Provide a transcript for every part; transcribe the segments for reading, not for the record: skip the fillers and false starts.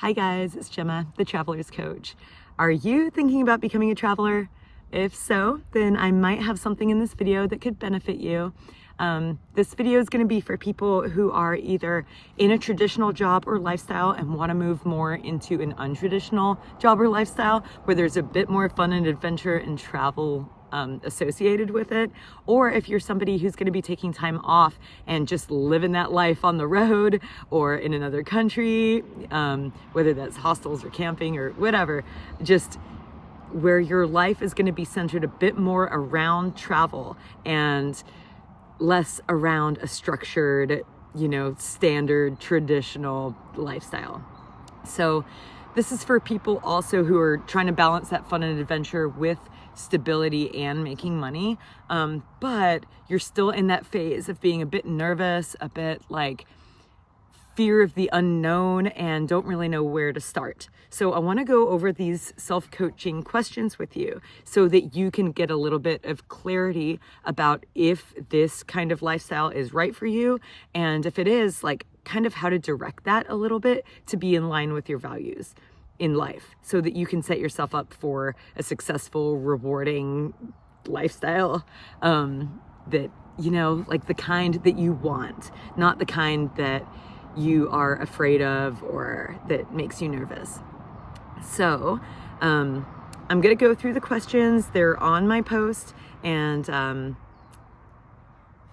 Hi guys, it's Gemma, the Traveler's Coach. Are you thinking about becoming a traveler? If so, then I might have something in this video that could benefit you. This video is going to be for people who are either in a traditional job or lifestyle and want to move more into an untraditional job or lifestyle where there's a bit more fun and adventure and travel associated with it, or if you're somebody who's going to be taking time off and just living that life on the road or in another country, whether that's hostels or camping or whatever, just where your life is going to be centered a bit more around travel and less around a structured, standard traditional lifestyle. So this is for people also who are trying to balance that fun and adventure with stability and making money, but you're still in that phase of being a bit nervous, a bit like fear of the unknown, and don't really know where to start. So I want to go over these self-coaching questions with you so that you can get a little bit of clarity about if this kind of lifestyle is right for you, and if it is, like kind of how to direct that a little bit to be in line with your values in life so that you can set yourself up for a successful, rewarding lifestyle that, like the kind that you want, not the kind that you are afraid of or that makes you nervous. So I'm going to go through the questions. They're on my post, and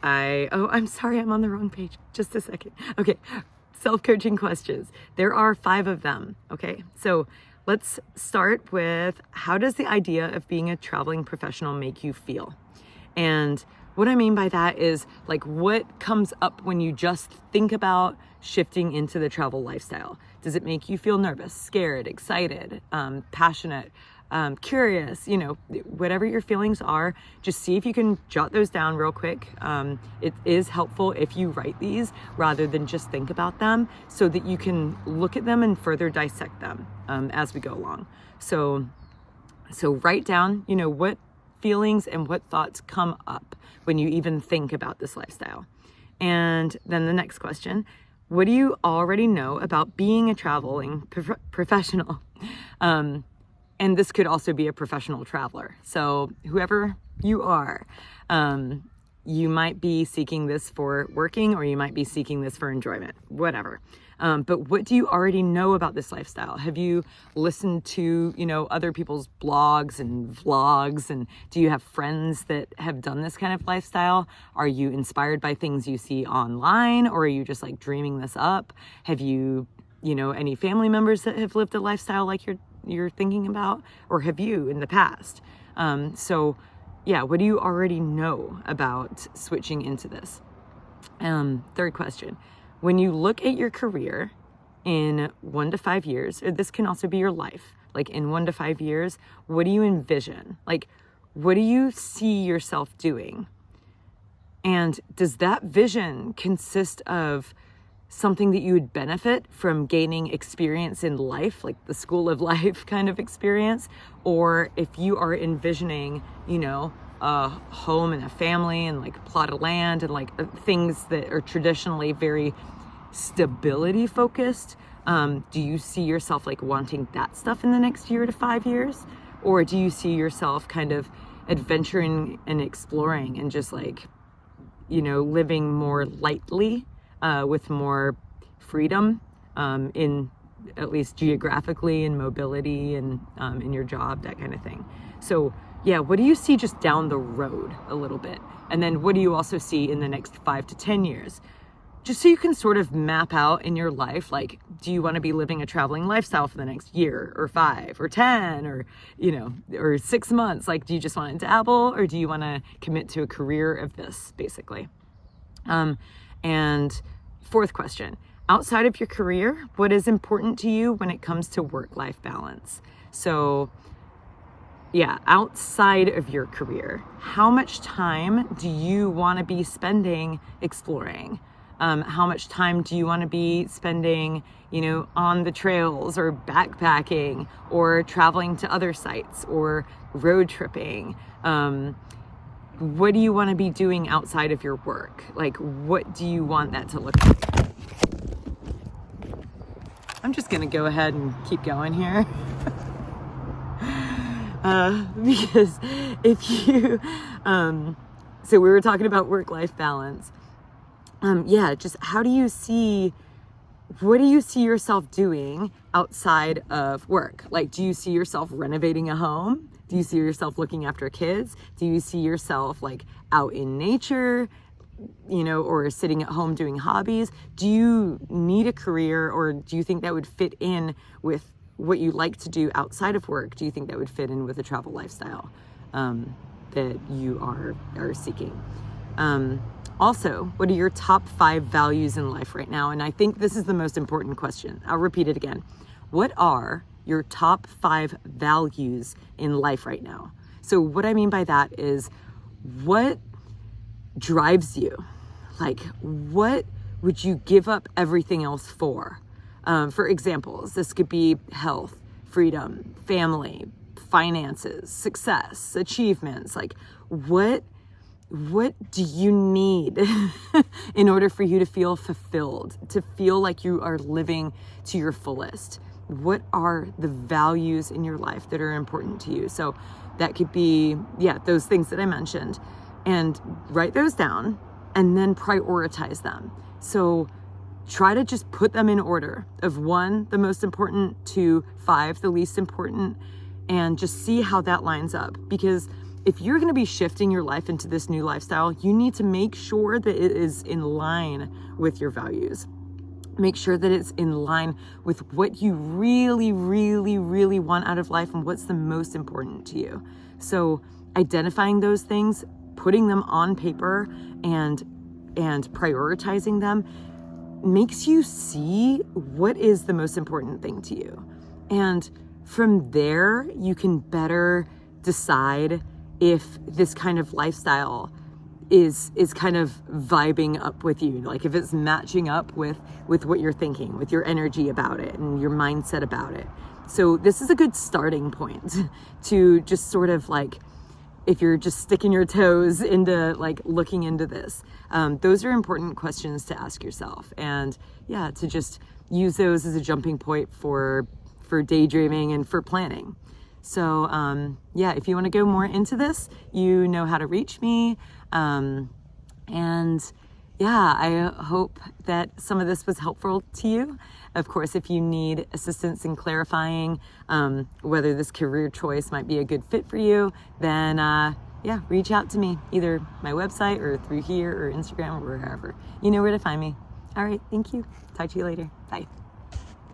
I'm sorry, I'm on the wrong page. Just a second. Okay. Self-coaching questions. There are 5 of them. Okay. So let's start with, how does the idea of being a traveling professional make you feel? And what I mean by that is, like, what comes up when you just think about shifting into the travel lifestyle? Does it make you feel nervous, scared, excited, passionate, curious? Whatever your feelings are, just see if you can jot those down real quick. It is helpful if you write these rather than just think about them, so that you can look at them and further dissect them as we go along. So write down, what feelings and what thoughts come up when you even think about this lifestyle. And then the next question: what do you already know about being a traveling professional? And this could also be a professional traveler. So whoever you are, you might be seeking this for working, or you might be seeking this for enjoyment, whatever. But what do you already know about this lifestyle? Have you listened to, other people's blogs and vlogs? And do you have friends that have done this kind of lifestyle? Are you inspired by things you see online, or are you just like dreaming this up? Have you, any family members that have lived a lifestyle like you're thinking about, or have you in the past? So yeah, what do you already know about switching into this? Third question: when you look at your career in 1 to 5 years, or this can also be your life, like in 1 to 5 years, what do you envision? Like, what do you see yourself doing? And does that vision consist of something that you would benefit from gaining experience in life, like the school of life kind of experience? Or if you are envisioning, a home and a family and like a plot of land and like things that are traditionally very stability focused, do you see yourself like wanting that stuff in the next year to 5 years? Or do you see yourself kind of adventuring and exploring and just like, living more lightly, with more freedom, in at least geographically and mobility and in your job, that kind of thing? So yeah, what do you see just down the road a little bit? And then what do you also see in the next 5 to 10 years? Just so you can sort of map out in your life, like, do you want to be living a traveling lifestyle for the next year or 5 or 10 or, or 6 months? Like, do you just want to dabble, or do you want to commit to a career of this, basically? And fourth question: outside of your career, what is important to you when it comes to work-life balance? So yeah, outside of your career, how much time do you want to be spending exploring? How much time do you want to be spending, on the trails or backpacking or traveling to other sites or road tripping? What do you want to be doing outside of your work? Like, what do you want that to look like? I'm just gonna go ahead and keep going here. Because if you, so we were talking about work-life balance. Yeah, just what do you see yourself doing outside of work? Like, do you see yourself renovating a home? Do you see yourself looking after kids? Do you see yourself like out in nature, or sitting at home doing hobbies? Do you need a career, or do you think that would fit in with what you like to do outside of work? Do you think that would fit in with a travel lifestyle that you are seeking? Also, what are your top 5 values in life right now? And I think this is the most important question. I'll repeat it again. What are your top 5 values in life right now? So what I mean by that is, what drives you? Like, what would you give up everything else for? For examples, this could be health, freedom, family, finances, success, achievements. Like, what do you need in order for you to feel fulfilled, to feel like you are living to your fullest? What are the values in your life that are important to you? So that could be, those things that I mentioned, and write those down and then prioritize them. So try to just put them in order of 1, the most important, 2, 5, the least important, and just see how that lines up. Because if you're going to be shifting your life into this new lifestyle, you need to make sure that it is in line with your values. Make sure that it's in line with what you really, really, really want out of life and what's the most important to you. So identifying those things, putting them on paper, and prioritizing them makes you see what is the most important thing to you. And from there, you can better decide if this kind of lifestyle is kind of vibing up with you, like if it's matching up with what you're thinking, with your energy about it and your mindset about it. So this is a good starting point to just sort of like, if you're just sticking your toes into like looking into this, those are important questions to ask yourself, and to just use those as a jumping point for daydreaming and for planning. So if you want to go more into this, you know how to reach me. I hope that some of this was helpful to you. Of course, if you need assistance in clarifying whether this career choice might be a good fit for you, then reach out to me, either my website or through here or Instagram or wherever. You know where to find me. All right, thank you. Talk to you later. Bye.